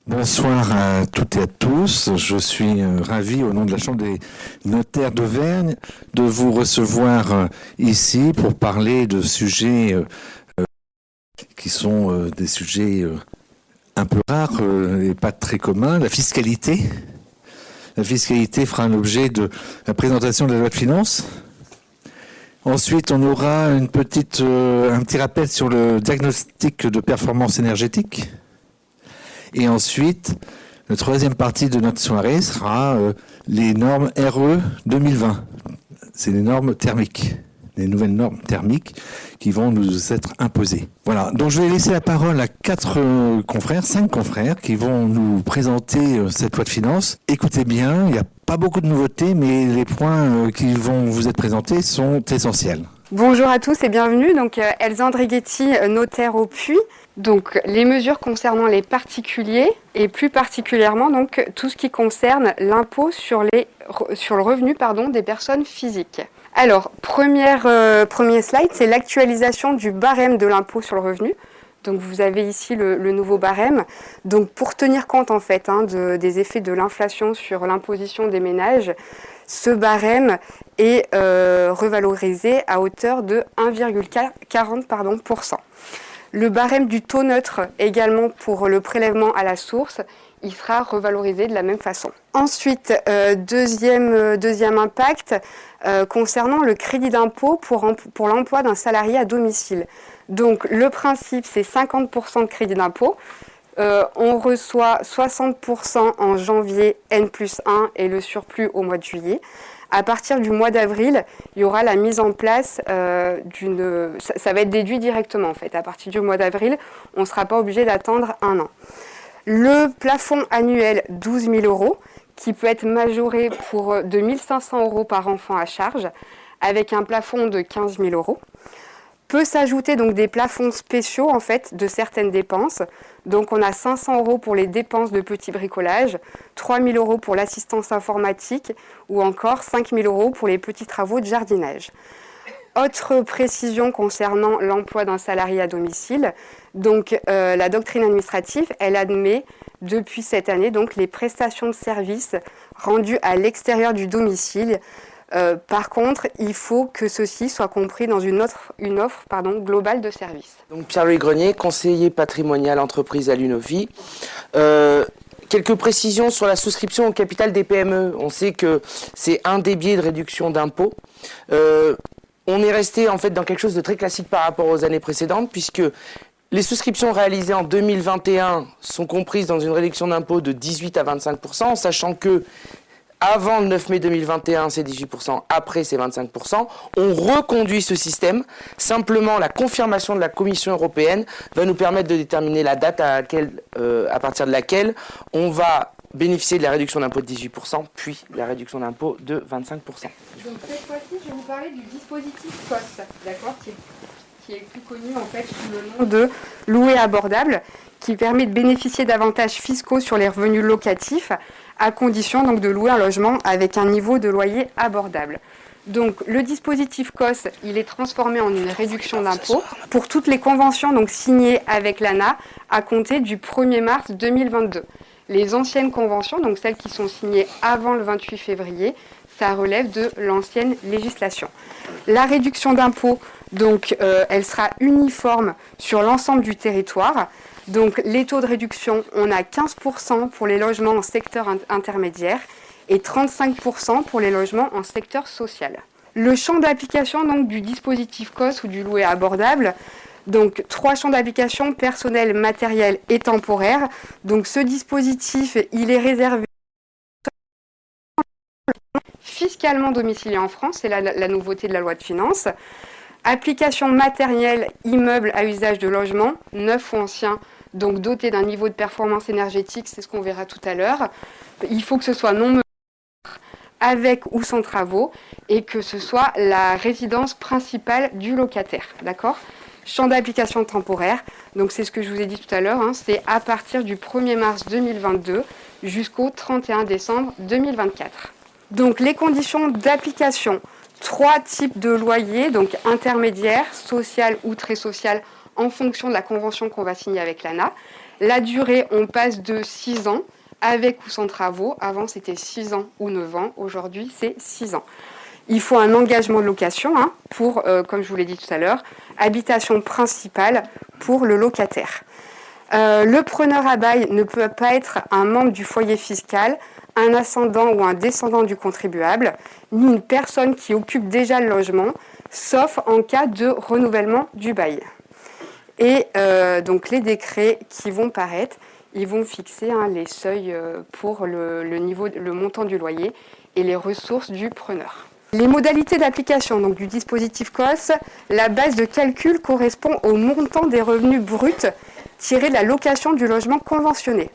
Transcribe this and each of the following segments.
Bonsoir à toutes et à tous. Je suis ravi, au nom de la Chambre des notaires d'Auvergne, de vous recevoir ici pour parler de sujets qui sont des sujets un peu rares et pas très communs. La fiscalité. La fiscalité fera l'objet de la présentation de la loi de finances. Ensuite, on aura un petit rappel sur le diagnostic de performance énergétique. Et ensuite, la troisième partie de notre soirée sera les normes RE 2020. C'est les normes thermiques, les nouvelles normes thermiques qui vont nous être imposées. Voilà, donc je vais laisser la parole à cinq confrères qui vont nous présenter cette loi de finances. Écoutez bien, il n'y a pas beaucoup de nouveautés, mais les points qui vont vous être présentés sont essentiels. Bonjour à tous et bienvenue. Donc Elsa Andrighetti, notaire au Puy. Donc les mesures concernant les particuliers et plus particulièrement donc tout ce qui concerne l'impôt sur le revenu des personnes physiques. Alors premier slide, c'est l'actualisation du barème de l'impôt sur le revenu. Donc vous avez ici le nouveau barème. Donc pour tenir compte en fait des effets de l'inflation sur l'imposition des ménages, ce barème est revalorisé à hauteur de 1,40%. Le barème du taux neutre également pour le prélèvement à la source, il sera revalorisé de la même façon. Ensuite, deuxième impact concernant le crédit d'impôt pour l'emploi d'un salarié à domicile. Donc le principe, c'est 50% de crédit d'impôt. On reçoit 60% en janvier N+1 et le surplus au mois de juillet. À partir du mois d'avril, il y aura la mise en place ça va être déduit directement en fait. À partir du mois d'avril, on ne sera pas obligé d'attendre un an. Le plafond annuel 12 000 euros, qui peut être majoré de 1 500 euros par enfant à charge, avec un plafond de 15 000 euros. Peut s'ajouter donc des plafonds spéciaux en fait de certaines dépenses. Donc on a 500 euros pour les dépenses de petit bricolage, 3 000 euros pour l'assistance informatique ou encore 5 000 euros pour les petits travaux de jardinage. Autre précision concernant l'emploi d'un salarié à domicile. Donc la doctrine administrative, elle admet depuis cette année donc les prestations de services rendues à l'extérieur du domicile. Par contre, il faut que ceci soit compris dans une offre globale de services. Donc Pierre-Louis Grenier, conseiller patrimonial entreprise à l'UNOVI. Quelques précisions sur la souscription au capital des PME. On sait que c'est un des biais de réduction d'impôts. On est resté en fait dans quelque chose de très classique par rapport aux années précédentes, puisque les souscriptions réalisées en 2021 sont comprises dans une réduction d'impôt de 18 à 25%, sachant que avant le 9 mai 2021, c'est 18%, après c'est 25%. On reconduit ce système. Simplement, la confirmation de la Commission européenne va nous permettre de déterminer la date à partir de laquelle on va bénéficier de la réduction d'impôt de 18%, puis la réduction d'impôt de 25%. Donc cette fois-ci, je vais vous parler du dispositif COS, d'accord, qui est plus connu en fait sous le nom de louer abordable, qui permet de bénéficier d'avantages fiscaux sur les revenus locatifs, à condition donc de louer un logement avec un niveau de loyer abordable. Donc le dispositif COS, il est transformé en une réduction d'impôt pour toutes les conventions donc signées avec l'ANA à compter du 1er mars 2022. Les anciennes conventions, donc celles qui sont signées avant le 28 février, ça relève de l'ancienne législation. La réduction d'impôt, donc, elle sera uniforme sur l'ensemble du territoire. Donc les taux de réduction, on a 15% pour les logements en secteur intermédiaire et 35% pour les logements en secteur social. Le champ d'application donc, du dispositif COS ou du louer abordable, donc 3 champs d'application: personnel, matériel et temporaire. Donc ce dispositif, il est réservé fiscalement domicilié en France, c'est la nouveauté de la loi de finances. Application matérielle, immeuble à usage de logement, neuf ou ancien, donc doté d'un niveau de performance énergétique, c'est ce qu'on verra tout à l'heure. Il faut que ce soit non meublé, avec ou sans travaux, et que ce soit la résidence principale du locataire, d'accord ? Champ d'application temporaire, donc c'est ce que je vous ai dit tout à l'heure, c'est à partir du 1er mars 2022 jusqu'au 31 décembre 2024. Donc les conditions d'application: 3 types de loyers, donc intermédiaire, social ou très social en fonction de la convention qu'on va signer avec l'ANA. La durée, on passe de 6 ans avec ou sans travaux. Avant, c'était 6 ans ou 9 ans. Aujourd'hui, c'est 6 ans. Il faut un engagement de location pour, comme je vous l'ai dit tout à l'heure, habitation principale pour le locataire. Le preneur à bail ne peut pas être un membre du foyer fiscal, un ascendant ou un descendant du contribuable, ni une personne qui occupe déjà le logement, sauf en cas de renouvellement du bail. Et donc les décrets qui vont paraître, ils vont fixer les seuils pour le montant du loyer et les ressources du preneur. Les modalités d'application donc, du dispositif COS, la base de calcul correspond au montant des revenus bruts tirés de la location du logement conventionné.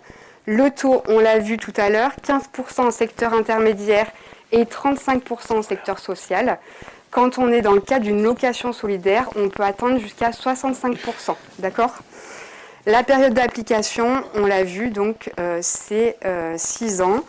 Le taux, on l'a vu tout à l'heure, 15% en secteur intermédiaire et 35% en secteur social. Quand on est dans le cadre d'une location solidaire, on peut atteindre jusqu'à 65%. D'accord ? La période d'application, on l'a vu, donc c'est 6 ans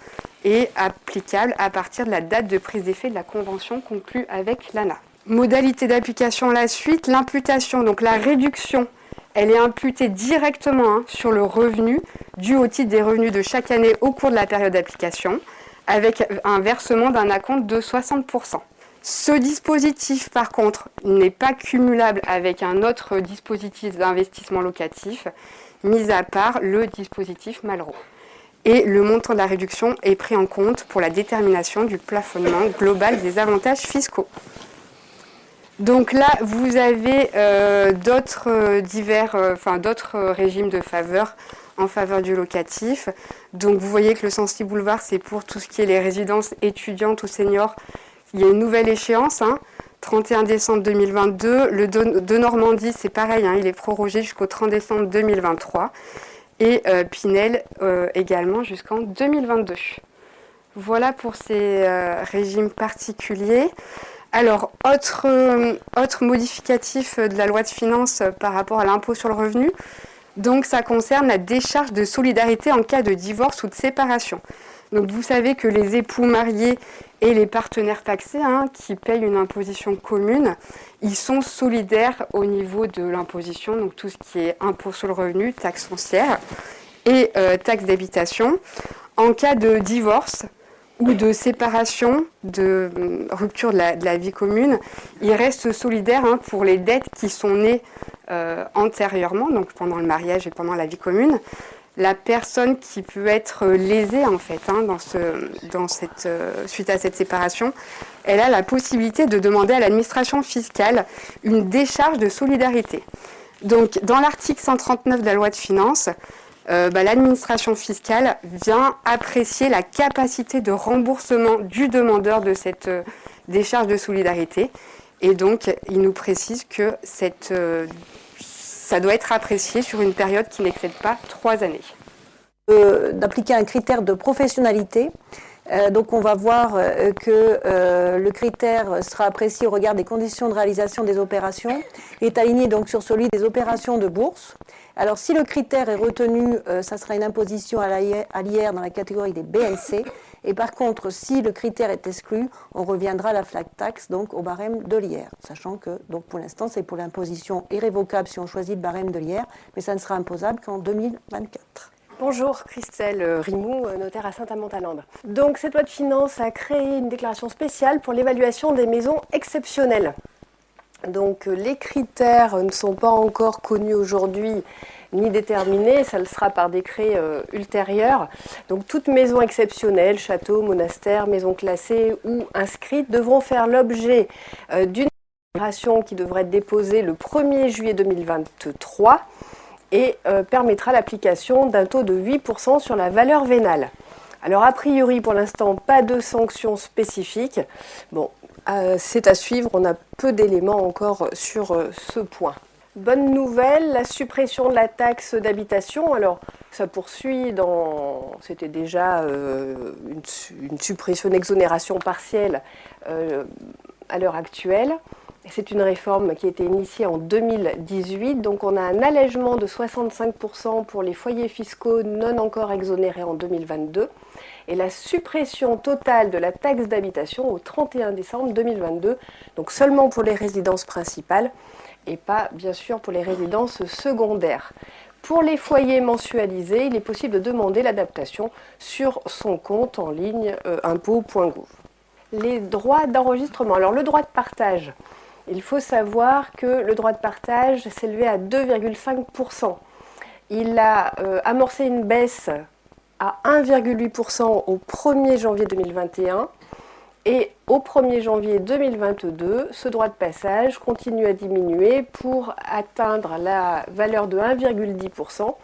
et applicable à partir de la date de prise d'effet de la convention conclue avec l'ANA. Modalité d'application la suite, l'imputation, donc la réduction, elle est imputée directement sur le revenu dû au titre des revenus de chaque année au cours de la période d'application, avec un versement d'un acompte de 60%. Ce dispositif, par contre, n'est pas cumulable avec un autre dispositif d'investissement locatif, mis à part le dispositif Malraux. Et le montant de la réduction est pris en compte pour la détermination du plafonnement global des avantages fiscaux. Donc là, vous avez d'autres régimes de faveur en faveur du locatif. Donc vous voyez que le Sancy Boulevard, c'est pour tout ce qui est les résidences étudiantes ou seniors. Il y a une nouvelle échéance, 31 décembre 2022. Le de Normandie, c'est pareil, il est prorogé jusqu'au 30 décembre 2023. Et Pinel également jusqu'en 2022. Voilà pour ces régimes particuliers. Alors, autre modificatif de la loi de finances par rapport à l'impôt sur le revenu, donc ça concerne la décharge de solidarité en cas de divorce ou de séparation. Donc vous savez que les époux mariés et les partenaires taxés qui payent une imposition commune, ils sont solidaires au niveau de l'imposition, donc tout ce qui est impôt sur le revenu, taxe foncière et taxe d'habitation. En cas de divorce ou de séparation, de rupture de la vie commune, ils restent solidaires pour les dettes qui sont nées antérieurement, donc pendant le mariage et pendant la vie commune. La personne qui peut être lésée en fait suite à cette séparation, elle a la possibilité de demander à l'administration fiscale une décharge de solidarité. Donc dans l'article 139 de la loi de finances, l'administration fiscale vient apprécier la capacité de remboursement du demandeur de cette décharge de solidarité. Et donc il nous précise que ça doit être apprécié sur une période qui n'excède pas 3 années. D'appliquer un critère de professionnalité. Donc on va voir que le critère sera apprécié au regard des conditions de réalisation des opérations. Il est aligné donc sur celui des opérations de bourse. Alors si le critère est retenu, ça sera une imposition à l'IR dans la catégorie des BNC. Et par contre, si le critère est exclu, on reviendra à la flat tax, donc au barème de l'IR. Sachant que, donc pour l'instant, c'est pour l'imposition irrévocable si on choisit le barème de l'IR, mais ça ne sera imposable qu'en 2024. Bonjour, Christelle Rimou, notaire à Saint-Amand-à-Landres. Donc cette loi de finances a créé une déclaration spéciale pour l'évaluation des maisons exceptionnelles. Donc les critères ne sont pas encore connus aujourd'hui ni déterminés, ça le sera par décret ultérieur. Donc toute maison exceptionnelle, château, monastère, maison classée ou inscrite devront faire l'objet d'une déclaration qui devrait être déposée le 1er juillet 2023 et permettra l'application d'un taux de 8% sur la valeur vénale. Alors a priori pour l'instant pas de sanctions spécifiques. Bon, c'est à suivre, on a peu d'éléments encore sur ce point. Bonne nouvelle, la suppression de la taxe d'habitation. Alors, ça poursuit c'était déjà une suppression, une exonération partielle à l'heure actuelle. C'est une réforme qui a été initiée en 2018. Donc, on a un allègement de 65% pour les foyers fiscaux non encore exonérés en 2022. Et la suppression totale de la taxe d'habitation au 31 décembre 2022. Donc, seulement pour les résidences principales. et pas bien sûr pour les résidences secondaires. Pour les foyers mensualisés, il est possible de demander l'adaptation sur son compte en ligne impôts.gouv. Les droits d'enregistrement. Alors le droit de partage, il faut savoir que le droit de partage s'élevait à 2,5%. Il a amorcé une baisse à 1,8% au 1er janvier 2021 et au 1er janvier 2022, ce droit de passage continue à diminuer pour atteindre la valeur de 1,10%.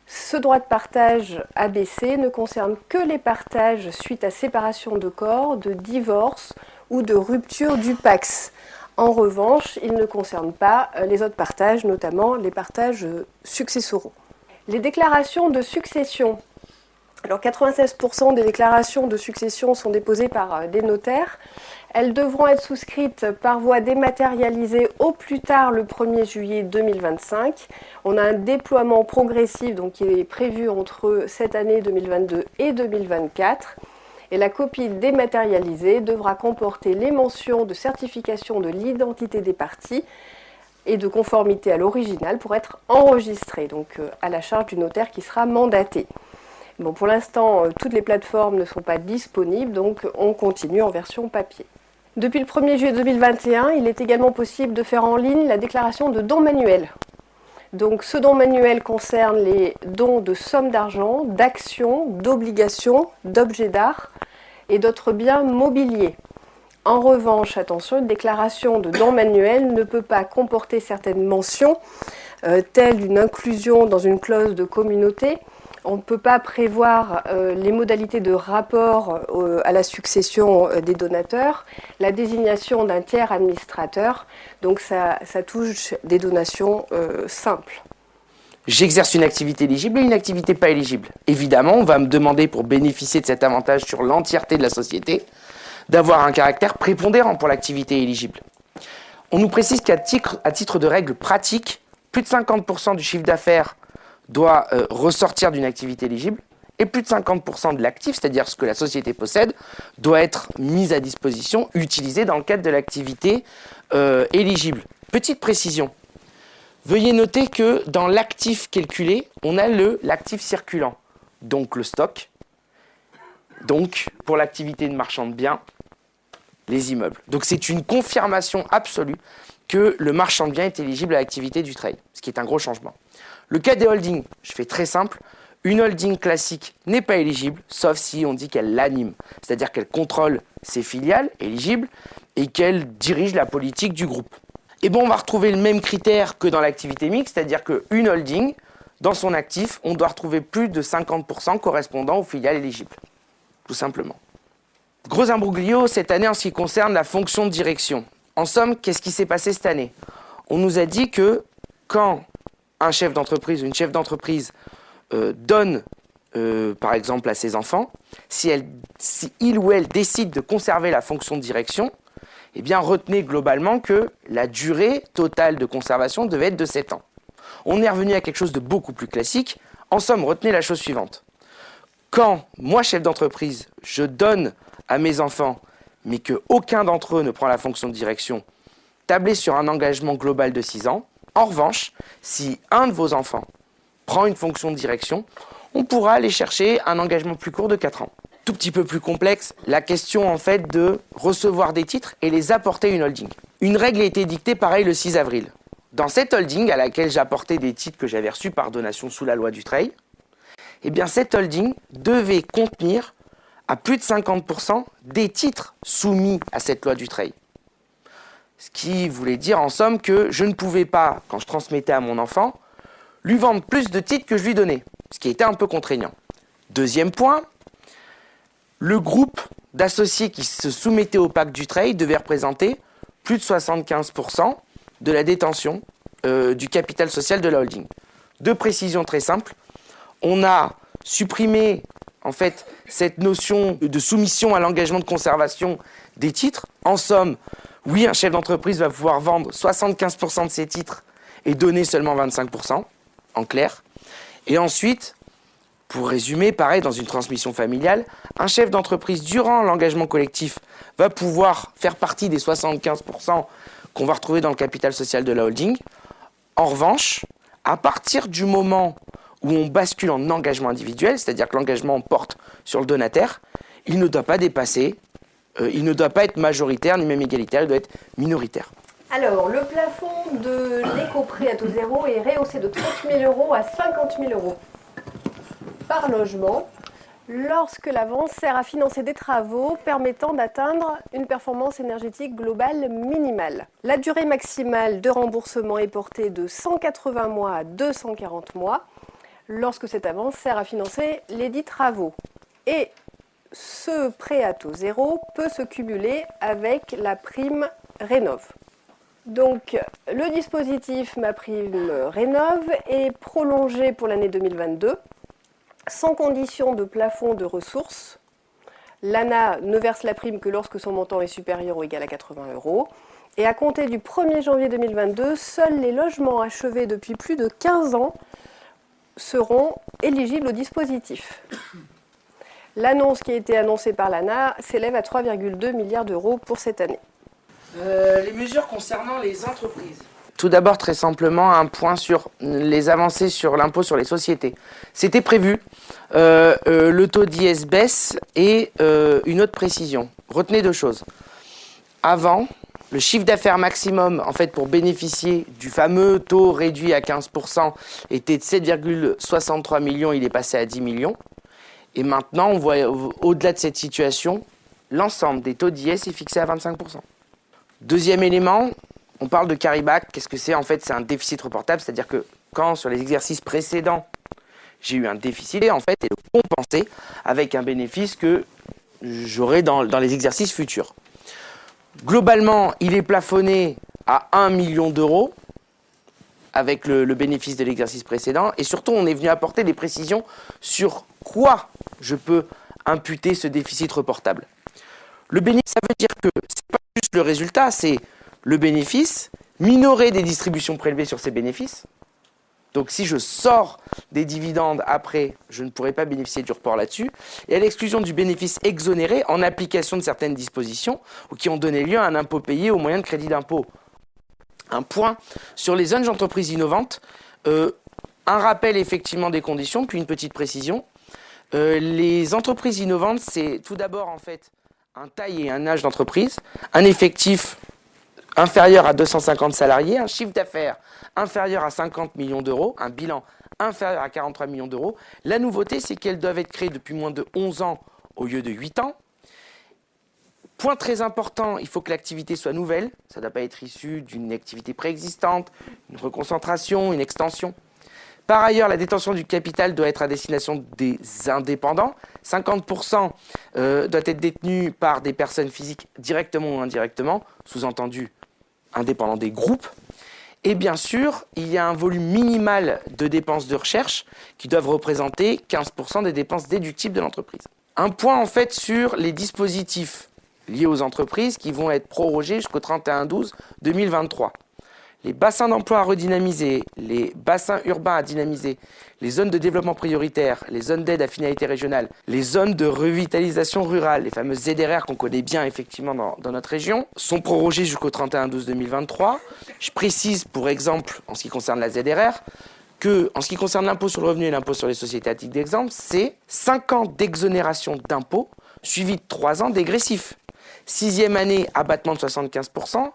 Ce droit de partage a baissé ne concerne que les partages suite à séparation de corps, de divorce ou de rupture du PACS. En revanche, il ne concerne pas les autres partages, notamment les partages successoraux. Les déclarations de succession. Alors 96% des déclarations de succession sont déposées par des notaires. Elles devront être souscrites par voie dématérialisée au plus tard le 1er juillet 2025. On a un déploiement progressif donc, qui est prévu entre cette année 2022 et 2024. Et la copie dématérialisée devra comporter les mentions de certification de l'identité des parties et de conformité à l'original pour être enregistrée, donc à la charge du notaire qui sera mandaté. Bon, pour l'instant, toutes les plateformes ne sont pas disponibles, donc on continue en version papier. Depuis le 1er juillet 2021, il est également possible de faire en ligne la déclaration de dons manuels. Donc ce don manuel concerne les dons de sommes d'argent, d'actions, d'obligations, d'objets d'art et d'autres biens mobiliers. En revanche, attention, une déclaration de don manuel ne peut pas comporter certaines mentions, telles une inclusion dans une clause de communauté. On ne peut pas prévoir les modalités de rapport à la succession des donateurs, la désignation d'un tiers administrateur, donc ça touche des donations simples. J'exerce une activité éligible et une activité pas éligible. Évidemment, on va me demander, pour bénéficier de cet avantage sur l'entièreté de la société, d'avoir un caractère prépondérant pour l'activité éligible. On nous précise qu'à titre de règle pratique, plus de 50% du chiffre d'affaires doit ressortir d'une activité éligible et plus de 50% de l'actif, c'est-à-dire ce que la société possède, doit être mis à disposition, utilisé dans le cadre de l'activité éligible. Petite précision, veuillez noter que dans l'actif calculé, on a l'actif circulant, donc le stock, donc pour l'activité de marchand de biens, les immeubles. Donc c'est une confirmation absolue que le marchand de biens est éligible à l'activité du trade, ce qui est un gros changement. Le cas des holdings, je fais très simple, une holding classique n'est pas éligible, sauf si on dit qu'elle l'anime, c'est-à-dire qu'elle contrôle ses filiales éligibles et qu'elle dirige la politique du groupe. Et bon, on va retrouver le même critère que dans l'activité mixte, c'est-à-dire qu'une holding, dans son actif, on doit retrouver plus de 50% correspondant aux filiales éligibles, tout simplement. Gros imbroglio cette année en ce qui concerne la fonction de direction. En somme, qu'est-ce qui s'est passé cette année? On nous a dit que quand un chef d'entreprise ou une chef d'entreprise donne, par exemple, à ses enfants, si il ou elle décide de conserver la fonction de direction, eh bien, retenez globalement que la durée totale de conservation devait être de 7 ans. On est revenu à quelque chose de beaucoup plus classique. En somme, retenez la chose suivante. Quand moi, chef d'entreprise, je donne à mes enfants, mais qu'aucun d'entre eux ne prend la fonction de direction, tablez sur un engagement global de 6 ans. En revanche, si un de vos enfants prend une fonction de direction, on pourra aller chercher un engagement plus court de 4 ans. Tout petit peu plus complexe, la question en fait de recevoir des titres et les apporter à une holding. Une règle a été dictée pareil le 6 avril. Dans cette holding à laquelle j'apportais des titres que j'avais reçus par donation sous la loi du trade, eh bien cette holding devait contenir à plus de 50% des titres soumis à cette loi du trade. Ce qui voulait dire en somme que je ne pouvais pas, quand je transmettais à mon enfant, lui vendre plus de titres que je lui donnais, ce qui était un peu contraignant. Deuxième point, le groupe d'associés qui se soumettaient au pacte du trade devait représenter plus de 75% de la détention du capital social de la holding. Deux précisions très simples. On a supprimé en fait cette notion de soumission à l'engagement de conservation des titres. En somme, oui, un chef d'entreprise va pouvoir vendre 75% de ses titres et donner seulement 25%, en clair. Et ensuite, pour résumer, pareil, dans une transmission familiale, un chef d'entreprise, durant l'engagement collectif, va pouvoir faire partie des 75% qu'on va retrouver dans le capital social de la holding. En revanche, à partir du moment où on bascule en engagement individuel, c'est-à-dire que l'engagement porte sur le donataire, il ne doit pas dépasser, il ne doit pas être majoritaire ni même égalitaire, il doit être minoritaire. Alors, le plafond de l'éco-prêt à taux zéro est rehaussé de 30 000 euros à 50 000 euros par logement lorsque l'avance sert à financer des travaux permettant d'atteindre une performance énergétique globale minimale. La durée maximale de remboursement est portée de 180 mois à 240 mois lorsque cette avance sert à financer les dits travaux. Et ce prêt à taux zéro peut se cumuler avec la prime Rénov'. Donc, le dispositif MaPrimeRénov' est prolongé pour l'année 2022, sans condition de plafond de ressources. L'ANA ne verse la prime que lorsque son montant est supérieur ou égal à 80 euros. Et à compter du 1er janvier 2022, seuls les logements achevés depuis plus de 15 ans seront éligibles au dispositif. L'annonce qui a été annoncée par l'ANA s'élève à 3,2 milliards d'euros pour cette année. Les mesures concernant les entreprises. Tout d'abord, très simplement, un point sur les avancées sur l'impôt sur les sociétés. C'était prévu, le taux d'IS baisse et une autre précision. Retenez deux choses. Avant, le chiffre d'affaires maximum, en fait, pour bénéficier du fameux taux réduit à 15%, était de 7,63 millions, il est passé à 10 millions. Et maintenant, on voit, au-delà de cette situation, l'ensemble des taux d'IS est fixé à 25%. Deuxième élément, on parle de carry-back. Qu'est-ce que c'est? En fait, c'est un déficit reportable, c'est-à-dire que quand, sur les exercices précédents, j'ai eu un déficit, et en fait, et le compenser avec un bénéfice que j'aurai dans les exercices futurs. Globalement, il est plafonné à 1 million d'euros avec le bénéfice de l'exercice précédent. Et surtout, on est venu apporter des précisions sur quoi je peux imputer ce déficit reportable. Le bénéfice, ça veut dire que c'est pas juste le résultat, c'est le bénéfice minoré des distributions prélevées sur ces bénéfices. Donc si je sors des dividendes après, je ne pourrai pas bénéficier du report là-dessus. Et à l'exclusion du bénéfice exonéré en application de certaines dispositions ou qui ont donné lieu à un impôt payé au moyen de crédit d'impôt. Un point sur les jeunes entreprises innovantes. Un rappel effectivement des conditions, puis une petite précision. Les entreprises innovantes, c'est tout d'abord en fait un taille et un âge d'entreprise, un effectif inférieur à 250 salariés, un chiffre d'affaires inférieur à 50 millions d'euros, un bilan inférieur à 43 millions d'euros. La nouveauté, c'est qu'elles doivent être créées depuis moins de 11 ans au lieu de 8 ans. Point très important, il faut que l'activité soit nouvelle. Ça ne doit pas être issu d'une activité préexistante, une reconcentration, une extension. Par ailleurs, la détention du capital doit être à destination des indépendants. 50% doit être détenu par des personnes physiques directement ou indirectement, sous-entendu indépendants des groupes. Et bien sûr, il y a un volume minimal de dépenses de recherche qui doivent représenter 15% des dépenses déductibles de l'entreprise. Un point en fait sur les dispositifs liés aux entreprises qui vont être prorogés jusqu'au 31/12/2023. Les bassins d'emploi à redynamiser, les bassins urbains à dynamiser, les zones de développement prioritaire, les zones d'aide à finalité régionale, les zones de revitalisation rurale, les fameuses ZRR qu'on connaît bien effectivement dans notre région, sont prorogées jusqu'au 31/12/2023. Je précise pour exemple, en ce qui concerne la ZRR, que en ce qui concerne l'impôt sur le revenu et l'impôt sur les sociétés à titre d'exemple, c'est 5 ans d'exonération d'impôt suivi de 3 ans dégressifs. 6e année, abattement de 75%.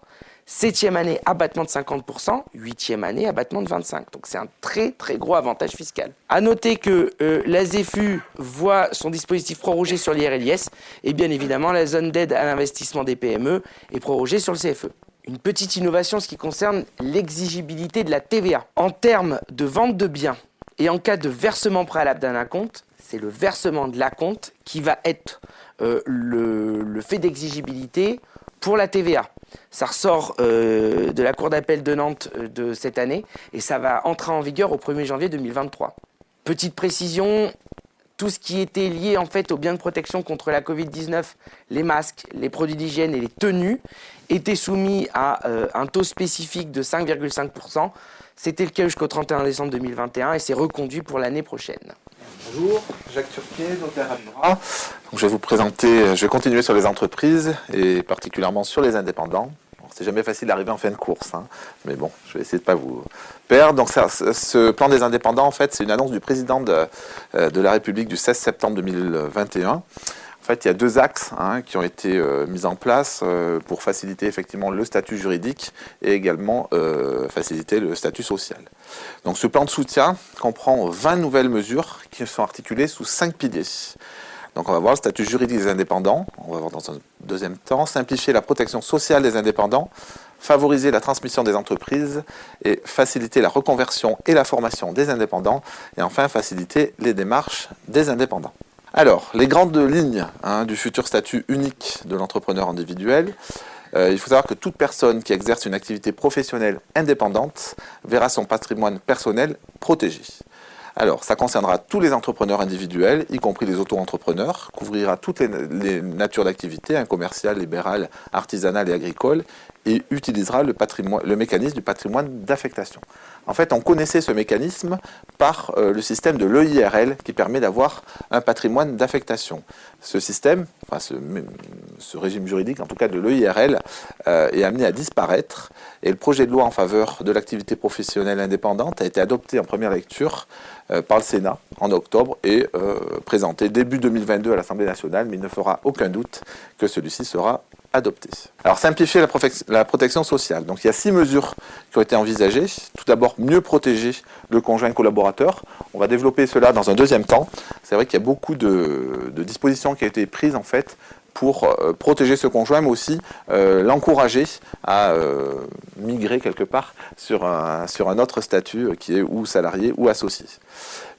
7e année, abattement de 50%, 8e année, abattement de 25%. Donc c'est un très très gros avantage fiscal. A noter que la ZFU voit son dispositif prorogé sur l'IR et l'IS, et bien évidemment la zone d'aide à l'investissement des PME est prorogée sur le CFE. Une petite innovation en ce qui concerne l'exigibilité de la TVA. En termes de vente de biens et en cas de versement préalable d'un acompte, c'est le versement de l'acompte qui va être le fait d'exigibilité pour la TVA. Ça ressort de la Cour d'appel de Nantes de cette année et ça va entrer en vigueur au 1er janvier 2023. Petite précision, tout ce qui était lié en fait aux biens de protection contre la Covid-19, les masques, les produits d'hygiène et les tenues, était soumis à un taux spécifique de 5,5%. C'était le cas jusqu'au 31 décembre 2021 et c'est reconduit pour l'année prochaine. Bonjour, Jacques Turquier, notaire à Murat. Donc je vais vous présenter, je vais continuer sur les entreprises et particulièrement sur les indépendants. C'est jamais facile d'arriver en fin de course, hein. Mais bon, je vais essayer de ne pas vous perdre. Donc ce plan des indépendants, en fait, c'est une annonce du président de la République du 16 septembre 2021. En fait, il y a 2 axes qui ont été mis en place pour faciliter effectivement le statut juridique et également faciliter le statut social. Donc ce plan de soutien comprend 20 nouvelles mesures qui sont articulées sous 5 piliers. Donc on va voir le statut juridique des indépendants, on va voir dans un deuxième temps, simplifier la protection sociale des indépendants, favoriser la transmission des entreprises et faciliter la reconversion et la formation des indépendants, et enfin faciliter les démarches des indépendants. Alors, les grandes lignes du futur statut unique de l'entrepreneur individuel. Il faut savoir que toute personne qui exerce une activité professionnelle indépendante verra son patrimoine personnel protégé. Alors, ça concernera tous les entrepreneurs individuels, y compris les auto-entrepreneurs, couvrira toutes les natures d'activité, commerciales, libérales, artisanales et agricoles, et utilisera le mécanisme du patrimoine d'affectation. En fait, on connaissait ce mécanisme par le système de l'EIRL qui permet d'avoir un patrimoine d'affectation. Ce système, enfin ce régime juridique, en tout cas de l'EIRL, est amené à disparaître et le projet de loi en faveur de l'activité professionnelle indépendante a été adopté en première lecture par le Sénat en octobre et présenté début 2022 à l'Assemblée nationale, mais il ne fera aucun doute que celui-ci sera adopté. Alors, simplifier la protection sociale. Donc, il y a 6 mesures qui ont été envisagées. Tout d'abord, mieux protéger le conjoint collaborateur. On va développer cela dans un deuxième temps. C'est vrai qu'il y a beaucoup de dispositions qui ont été prises, en fait, pour protéger ce conjoint, mais aussi l'encourager à migrer quelque part sur un autre statut qui est ou salarié ou associé.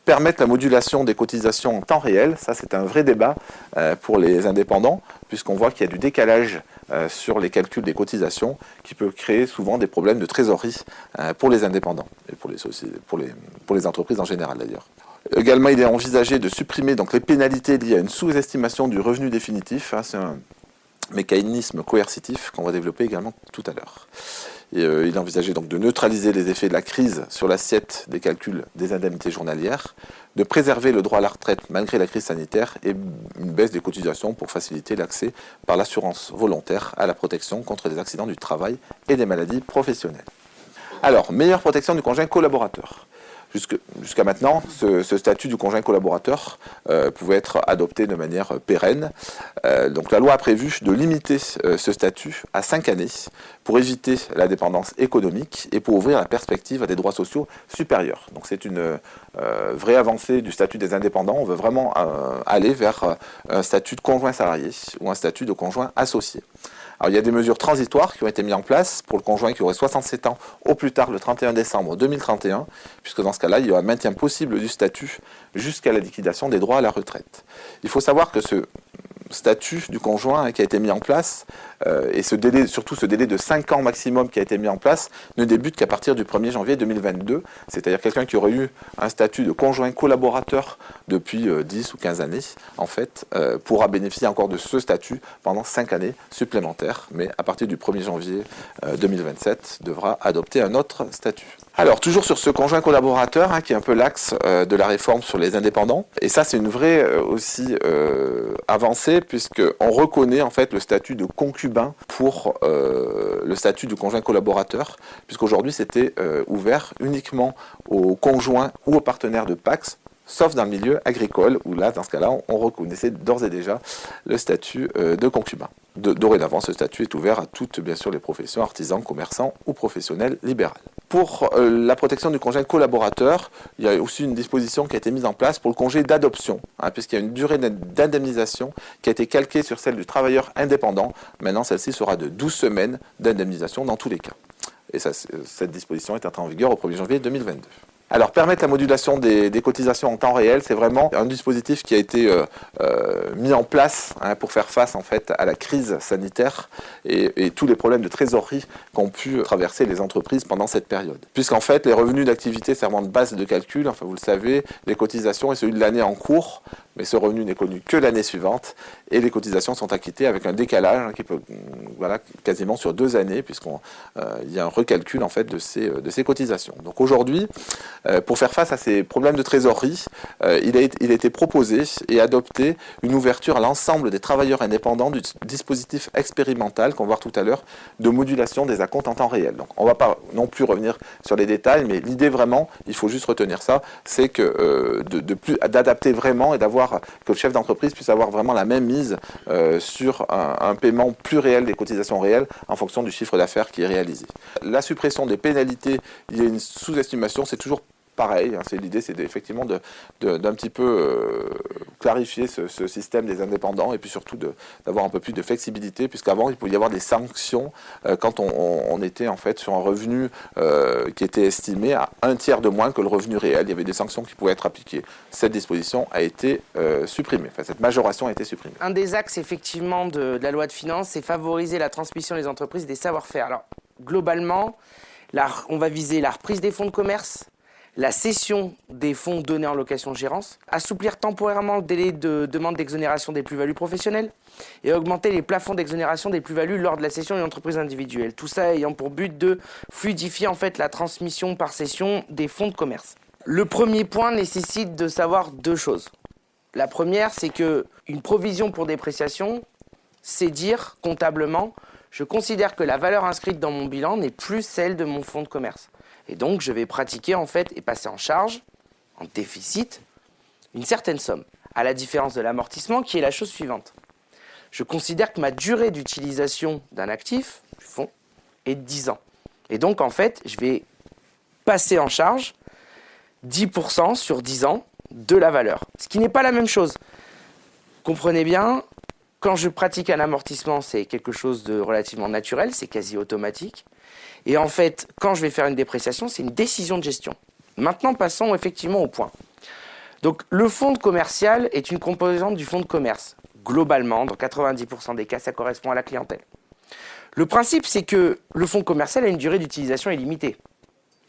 Permettre la modulation des cotisations en temps réel, ça c'est un vrai débat pour les indépendants, puisqu'on voit qu'il y a du décalage sur les calculs des cotisations, qui peut créer souvent des problèmes de trésorerie pour les indépendants, et pour les entreprises en général d'ailleurs. Également, il est envisagé de supprimer donc, les pénalités liées à une sous-estimation du revenu définitif. C'est un mécanisme coercitif qu'on va développer également tout à l'heure. Il est envisagé donc de neutraliser les effets de la crise sur l'assiette des calculs des indemnités journalières, de préserver le droit à la retraite malgré la crise sanitaire et une baisse des cotisations pour faciliter l'accès par l'assurance volontaire à la protection contre les accidents du travail et des maladies professionnelles. Alors, meilleure protection du conjoint collaborateur. Jusqu'à maintenant, ce statut du conjoint collaborateur pouvait être adopté de manière pérenne. Donc la loi a prévu de limiter ce statut à 5 années pour éviter la dépendance économique et pour ouvrir la perspective à des droits sociaux supérieurs. Donc c'est une vraie avancée du statut des indépendants. On veut vraiment aller vers un statut de conjoint salarié ou un statut de conjoint associé. Alors, il y a des mesures transitoires qui ont été mises en place pour le conjoint qui aurait 67 ans au plus tard le 31 décembre 2031, puisque dans ce cas-là, il y aura un maintien possible du statut jusqu'à la liquidation des droits à la retraite. Il faut savoir que ce statut du conjoint qui a été mis en place, et surtout ce délai de 5 ans maximum qui a été mis en place, ne débute qu'à partir du 1er janvier 2022, c'est-à-dire quelqu'un qui aurait eu un statut de conjoint collaborateur depuis 10 ou 15 années, en fait, pourra bénéficier encore de ce statut pendant 5 années supplémentaires, mais à partir du 1er janvier 2027, devra adopter un autre statut. Alors, toujours sur ce conjoint collaborateur, qui est un peu l'axe de la réforme sur les indépendants, et ça c'est une vraie aussi avancée, puisqu'on reconnaît en fait le statut de concubin pour le statut du conjoint collaborateur, puisqu'aujourd'hui c'était ouvert uniquement aux conjoints ou aux partenaires de PACS, sauf dans le milieu agricole, où là, dans ce cas-là, on reconnaissait d'ores et déjà le statut de concubin. Dorénavant, ce statut est ouvert à toutes, bien sûr, les professions, artisans, commerçants ou professionnels libéraux. Pour la protection du conjoint collaborateur, il y a aussi une disposition qui a été mise en place pour le congé d'adoption, puisqu'il y a une durée d'indemnisation qui a été calquée sur celle du travailleur indépendant. Maintenant, celle-ci sera de 12 semaines d'indemnisation dans tous les cas. Et ça, cette disposition est entrée en vigueur au 1er janvier 2022. Alors, permettre la modulation des cotisations en temps réel, c'est vraiment un dispositif qui a été mis en place pour faire face en fait à la crise sanitaire et tous les problèmes de trésorerie qu'ont pu traverser les entreprises pendant cette période. Puisqu'en fait, les revenus d'activité servant de base de calcul, enfin vous le savez, les cotisations et celui de l'année en cours mais ce revenu n'est connu que l'année suivante et les cotisations sont acquittées avec un décalage qui peut, voilà, quasiment sur 2 années, puisqu'il y a un recalcul en fait de ces cotisations. Donc aujourd'hui, pour faire face à ces problèmes de trésorerie, il a été proposé et adopté une ouverture à l'ensemble des travailleurs indépendants du dispositif expérimental qu'on va voir tout à l'heure de modulation des acomptes en temps réel. Donc on ne va pas non plus revenir sur les détails, mais l'idée vraiment, il faut juste retenir ça, c'est que d'adapter vraiment et d'avoir que le chef d'entreprise puisse avoir vraiment la même mise sur un paiement plus réel des cotisations réelles en fonction du chiffre d'affaires qui est réalisé. La suppression des pénalités, il y a une sous-estimation, c'est toujours pareil, hein, l'idée c'est effectivement d'un petit peu clarifier ce système des indépendants et puis surtout d'avoir un peu plus de flexibilité, puisqu'avant il pouvait y avoir des sanctions quand on était en fait sur un revenu qui était estimé à 1/3 de moins que le revenu réel. Il y avait des sanctions qui pouvaient être appliquées. Cette disposition a été supprimée, enfin cette majoration a été supprimée. Un des axes effectivement de la loi de finances, c'est favoriser la transmission des entreprises des savoir-faire. Alors globalement, on va viser la reprise des fonds de commerce, la cession des fonds donnés en location-gérance, assouplir temporairement le délai de demande d'exonération des plus-values professionnelles et augmenter les plafonds d'exonération des plus-values lors de la cession d'une entreprise individuelle. Tout ça ayant pour but de fluidifier en fait la transmission par cession des fonds de commerce. Le premier point nécessite de savoir 2 choses. La première, c'est qu'une provision pour dépréciation, c'est dire comptablement, je considère que la valeur inscrite dans mon bilan n'est plus celle de mon fonds de commerce. Et donc, je vais pratiquer en fait et passer en charge, en déficit, une certaine somme, à la différence de l'amortissement qui est la chose suivante. Je considère que ma durée d'utilisation d'un actif, du fonds, est de 10 ans. Et donc, en fait, je vais passer en charge 10% sur 10 ans de la valeur. Ce qui n'est pas la même chose. Comprenez bien, quand je pratique un amortissement, c'est quelque chose de relativement naturel, c'est quasi automatique. Et en fait, quand je vais faire une dépréciation, c'est une décision de gestion. Maintenant, passons effectivement au point. Donc, le fonds commercial est une composante du fonds de commerce. Globalement, dans 90% des cas, ça correspond à la clientèle. Le principe, c'est que le fonds commercial a une durée d'utilisation illimitée.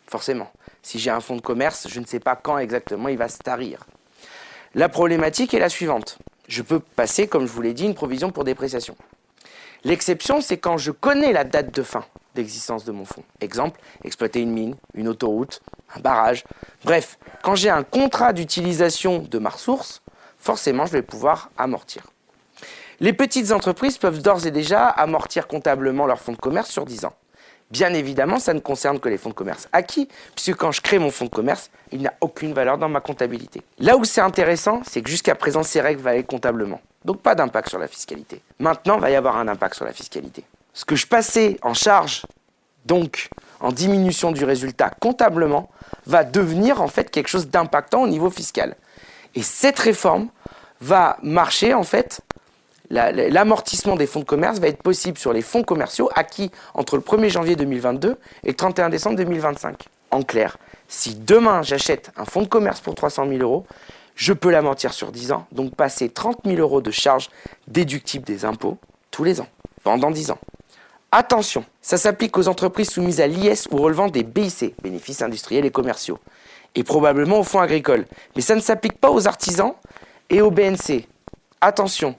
Forcément. Si j'ai un fonds de commerce, je ne sais pas quand exactement il va se tarir. La problématique est la suivante. Je peux passer, comme je vous l'ai dit, une provision pour dépréciation. L'exception, c'est quand je connais la date de fin d'existence de mon fonds. Exemple, exploiter une mine, une autoroute, un barrage. Bref, quand j'ai un contrat d'utilisation de ma ressource, forcément, je vais pouvoir amortir. Les petites entreprises peuvent d'ores et déjà amortir comptablement leur fonds de commerce sur 10 ans. Bien évidemment, ça ne concerne que les fonds de commerce acquis, puisque quand je crée mon fonds de commerce, il n'a aucune valeur dans ma comptabilité. Là où c'est intéressant, c'est que jusqu'à présent, ces règles valaient comptablement. Donc pas d'impact sur la fiscalité. Maintenant, il va y avoir un impact sur la fiscalité. Ce que je passais en charge, donc en diminution du résultat comptablement, va devenir en fait quelque chose d'impactant au niveau fiscal. Et cette réforme va marcher en fait. L'amortissement des fonds de commerce va être possible sur les fonds commerciaux acquis entre le 1er janvier 2022 et le 31 décembre 2025. En clair, si demain j'achète un fonds de commerce pour 300 000 €, je peux l'amortir sur 10 ans, donc passer 30 000 € de charges déductibles des impôts tous les ans, pendant 10 ans. Attention, ça s'applique aux entreprises soumises à l'IS ou relevant des BIC, bénéfices industriels et commerciaux, et probablement aux fonds agricoles. Mais ça ne s'applique pas aux artisans et aux BNC. Attention.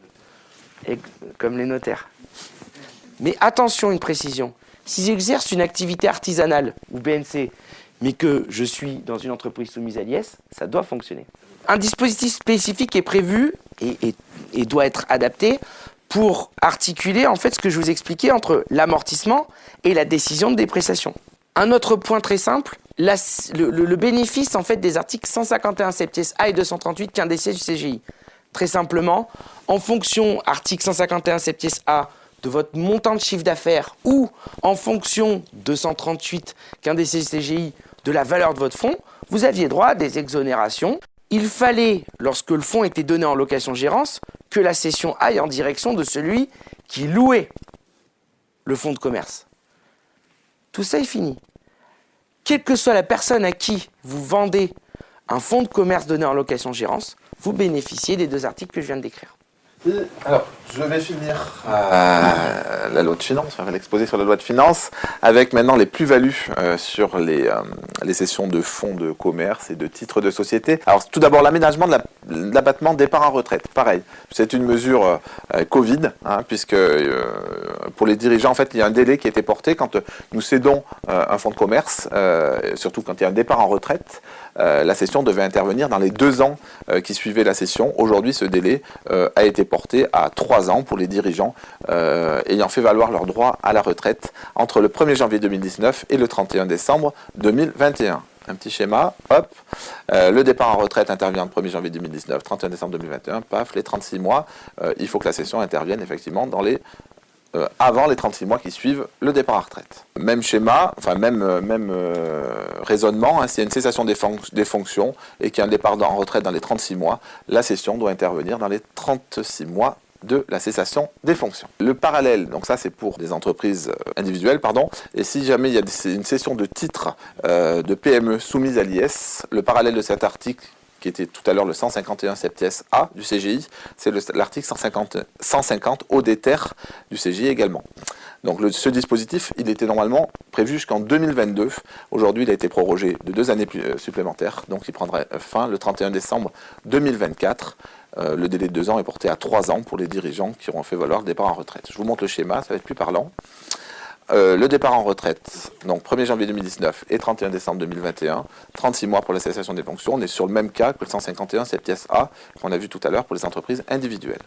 Et comme les notaires. Mais attention, une précision. Si j'exerce une activité artisanale ou BNC, mais que je suis dans une entreprise soumise à l'IS, ça doit fonctionner. Un dispositif spécifique est prévu et doit être adapté pour articuler en fait ce que je vous expliquais entre l'amortissement et la décision de dépréciation. Un autre point très simple, le bénéfice en fait des articles 151 septies A et 238 quindes du CGI. Très simplement, en fonction, article 151 septies A, de votre montant de chiffre d'affaires ou en fonction 238 quindes CGI de la valeur de votre fonds, vous aviez droit à des exonérations. Il fallait, lorsque le fonds était donné en location-gérance, que la cession aille en direction de celui qui louait le fonds de commerce. Tout ça est fini. Quelle que soit la personne à qui vous vendez un fonds de commerce donné en location-gérance, vous bénéficiez des 2 articles que je viens de décrire. Alors, je vais finir la loi de finances, enfin l'exposé sur la loi de finances, avec maintenant les plus-values sur les cessions de fonds de commerce et de titres de société. Alors, tout d'abord, l'aménagement de l'abattement départ en retraite. Pareil, c'est une mesure Covid, puisque pour les dirigeants, en fait, il y a un délai qui a été porté quand nous cédons un fonds de commerce, surtout quand il y a un départ en retraite. La cession devait intervenir dans les 2 ans qui suivaient la cession. Aujourd'hui, ce délai a été porté à 3 ans pour les dirigeants ayant fait valoir leurs droits à la retraite entre le 1er janvier 2019 et le 31 décembre 2021. Un petit schéma, hop, le départ en retraite intervient le 1er janvier 2019, 31 décembre 2021, paf, les 36 mois, il faut que la cession intervienne effectivement dans les avant les 36 mois qui suivent le départ à retraite. Même schéma, enfin même raisonnement, s'il y a une cessation des fonctions et qu'il y a un départ en retraite dans les 36 mois, la cession doit intervenir dans les 36 mois de la cessation des fonctions. Le parallèle, donc ça c'est pour des entreprises individuelles, et si jamais il y a une cession de titres de PME soumise à l'IS, le parallèle de cet article qui était tout à l'heure le 151 septies A du CGI, c'est l'article 150 ODter du CGI également. Donc ce dispositif, il était normalement prévu jusqu'en 2022. Aujourd'hui, il a été prorogé de 2 années supplémentaires, donc il prendrait fin le 31 décembre 2024. Le délai de 2 ans est porté à 3 ans pour les dirigeants qui auront fait valoir le départ en retraite. Je vous montre le schéma, ça va être plus parlant. Le départ en retraite, donc 1er janvier 2019 et 31 décembre 2021, 36 mois pour la cessation des fonctions. On est sur le même cas que le 151 septies A qu'on a vu tout à l'heure pour les entreprises individuelles.